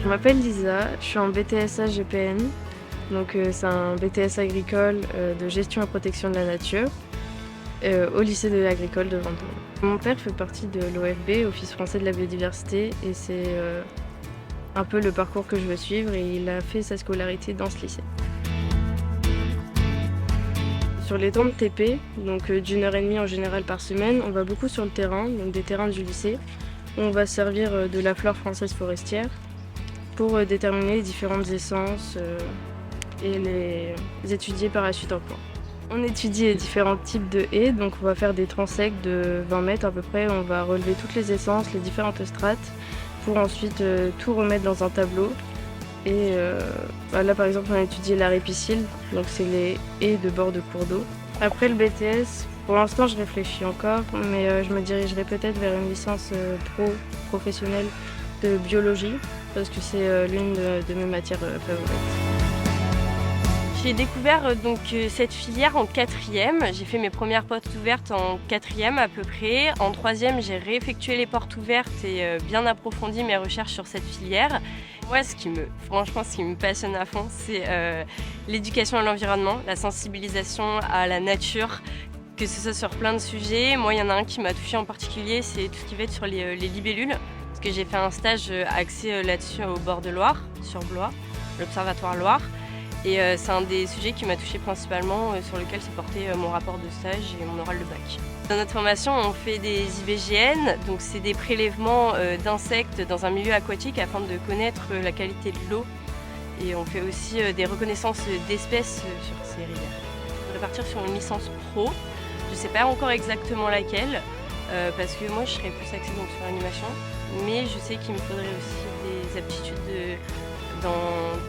Je m'appelle Lisa, je suis en BTSA GPN, donc c'est un BTS agricole de gestion et protection de la nature au lycée de l'agricole de Vendôme. Mon père fait partie de l'OFB, Office français de la biodiversité, et c'est un peu le parcours que je veux suivre, et il a fait sa scolarité dans ce lycée. Sur les temps de TP, donc d'1 heure et demie en général par semaine, on va beaucoup sur le terrain, donc des terrains du lycée, où on va servir de la flore française forestière pour déterminer les différentes essences et les étudier par la suite en plan. On étudie les différents types de haies, donc on va faire des troncs secs de 20 mètres à peu près, on va relever toutes les essences, les différentes strates, pour ensuite tout remettre dans un tableau. Et là par exemple on a étudié la répicile, donc c'est les haies de bord de cours d'eau. Après le BTS, pour l'instant je réfléchis encore, mais je me dirigerai peut-être vers une licence professionnelle de biologie, parce que c'est l'une de mes matières favorites. J'ai découvert cette filière en 4e. J'ai fait mes premières portes ouvertes en 4e à peu près. En 3e, j'ai réeffectué les portes ouvertes et bien approfondi mes recherches sur cette filière. Moi, ce qui me passionne à fond, c'est l'éducation à l'environnement, la sensibilisation à la nature, que ce soit sur plein de sujets. Moi, il y en a un qui m'a touchée en particulier, c'est tout ce qui va être sur les libellules. Parce que j'ai fait un stage axé là-dessus au bord de Loire, sur Blois, l'Observatoire Loire. Et c'est un des sujets qui m'a touchée principalement, sur lequel s'est porté mon rapport de stage et mon oral de bac. Dans notre formation, on fait des IVGN, donc c'est des prélèvements d'insectes dans un milieu aquatique afin de connaître la qualité de l'eau. Et on fait aussi des reconnaissances d'espèces sur ces rivières. Je voudrais partir sur une licence pro, je ne sais pas encore exactement laquelle, parce que moi je serais plus axée donc, sur l'animation, mais je sais qu'il me faudrait aussi des aptitudes dans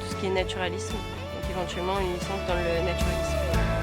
tout ce qui est naturalisme. Éventuellement une licence dans le naturalisme.